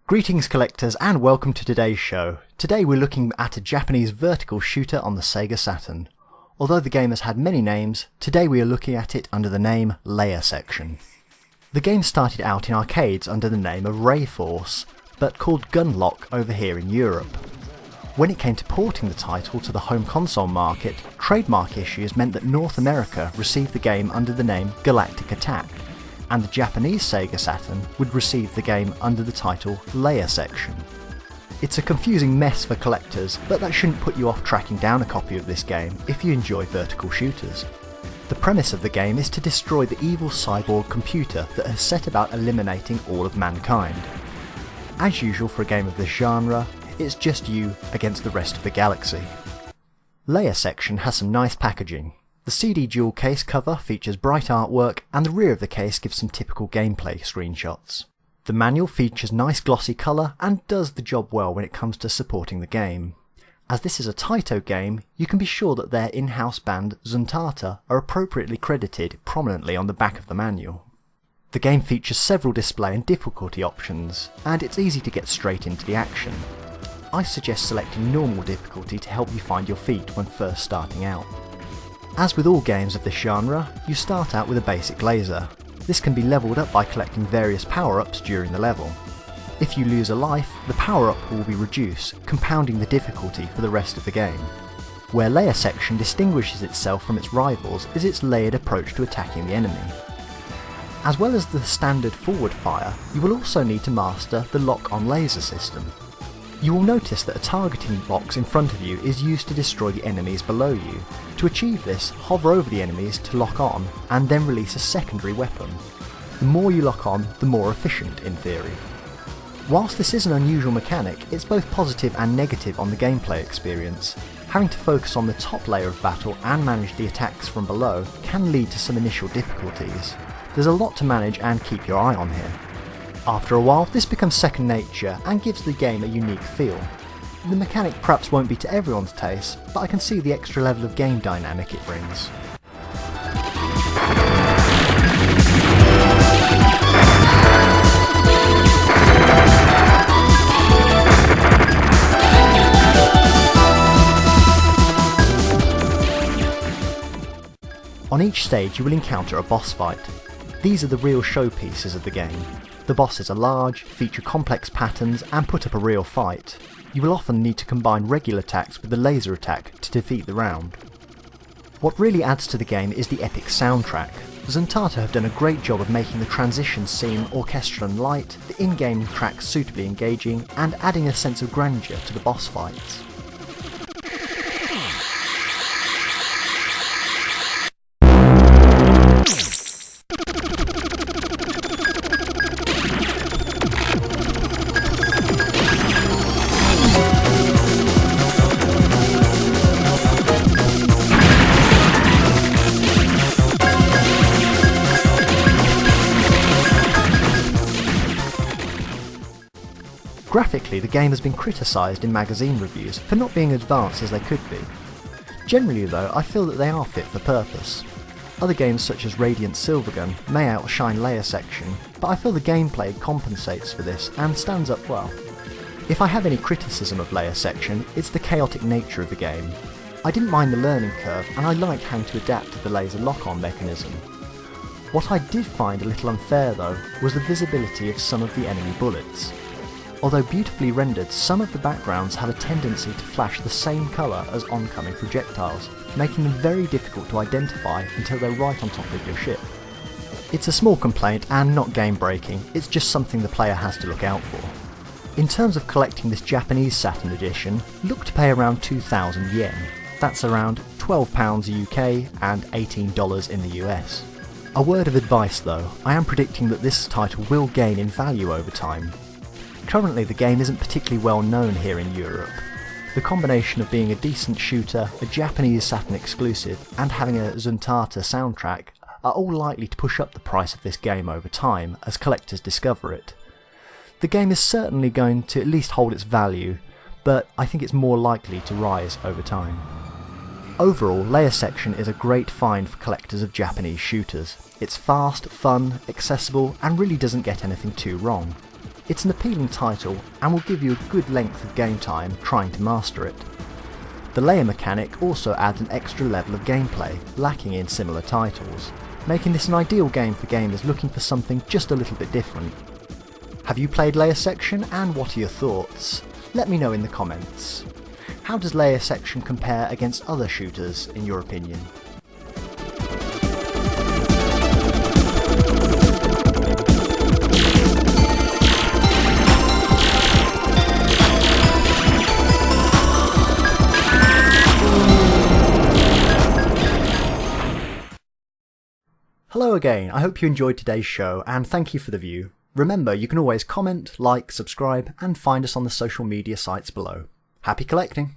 Greetings collectors and welcome to today's show. Today we're looking at a Japanese vertical shooter on the Sega Saturn. Although the game has had many names, today we are looking at it under the name Layer Section. The game started out in arcades under the name of Rayforce, but called Gunlock over here in Europe. When it came to porting the title to the home console market, trademark issues meant that North America received the game under the name Galactic Attack, and the Japanese Sega Saturn would receive the game under the title Layer Section. It's a confusing mess for collectors, but that shouldn't put you off tracking down a copy of this game if you enjoy vertical shooters. The premise of the game is to destroy the evil cyborg computer that has set about eliminating all of mankind. As usual for a game of this genre, it's just you against the rest of the galaxy. Layer Section has some nice packaging. The CD dual case cover features bright artwork and the rear of the case gives some typical gameplay screenshots. The manual features nice glossy colour and does the job well when it comes to supporting the game. As this is a Taito game, you can be sure that their in-house band Zuntata are appropriately credited prominently on the back of the manual. The game features several display and difficulty options, and it's easy to get straight into the action. I suggest selecting normal difficulty to help you find your feet when first starting out. As with all games of this genre, you start out with a basic laser. This can be levelled up by collecting various power-ups during the level. If you lose a life, the power-up will be reduced, compounding the difficulty for the rest of the game. Where Layer Section distinguishes itself from its rivals is its layered approach to attacking the enemy. As well as the standard forward fire, you will also need to master the lock-on laser system. You will notice that a targeting box in front of you is used to destroy the enemies below you. To achieve this, hover over the enemies to lock on, and then release a secondary weapon. The more you lock on, the more efficient in theory. Whilst this is an unusual mechanic, it's both positive and negative on the gameplay experience. Having to focus on the top layer of battle and manage the attacks from below can lead to some initial difficulties. There's a lot to manage and keep your eye on here. After a while, this becomes second nature and gives the game a unique feel. The mechanic perhaps won't be to everyone's taste, but I can see the extra level of game dynamic it brings. On each stage you will encounter a boss fight. These are the real showpieces of the game. The bosses are large, feature complex patterns and put up a real fight. You will often need to combine regular attacks with the laser attack to defeat the round. What really adds to the game is the epic soundtrack. Zuntata have done a great job of making the transition scene orchestral and light, the in-game tracks suitably engaging and adding a sense of grandeur to the boss fights. Graphically, the game has been criticised in magazine reviews for not being advanced as they could be. Generally though, I feel that they are fit for purpose. Other games such as Radiant Silvergun may outshine Layer Section, but I feel the gameplay compensates for this and stands up well. If I have any criticism of Layer Section, it's the chaotic nature of the game. I didn't mind the learning curve and I liked having to adapt to the laser lock-on mechanism. What I did find a little unfair though was the visibility of some of the enemy bullets. Although beautifully rendered, some of the backgrounds have a tendency to flash the same colour as oncoming projectiles, making them very difficult to identify until they're right on top of your ship. It's a small complaint and not game breaking, it's just something the player has to look out for. In terms of collecting this Japanese Saturn edition, look to pay around 2,000 yen. That's around £12 UK and $18 in the US. A word of advice though, I am predicting that this title will gain in value over time. Currently the game isn't particularly well known here in Europe. The combination of being a decent shooter, a Japanese Saturn exclusive and having a Zuntata soundtrack are all likely to push up the price of this game over time as collectors discover it. The game is certainly going to at least hold its value, but I think it's more likely to rise over time. Overall, Layer Section is a great find for collectors of Japanese shooters. It's fast, fun, accessible and really doesn't get anything too wrong. It's an appealing title and will give you a good length of game time trying to master it. The layer mechanic also adds an extra level of gameplay, lacking in similar titles, making this an ideal game for gamers looking for something just a little bit different. Have you played Layer Section, and what are your thoughts? Let me know in the comments. How does Layer Section compare against other shooters in your opinion? Hello again, I hope you enjoyed today's show and thank you for the view. Remember, you can always comment, like, subscribe and find us on the social media sites below. Happy collecting!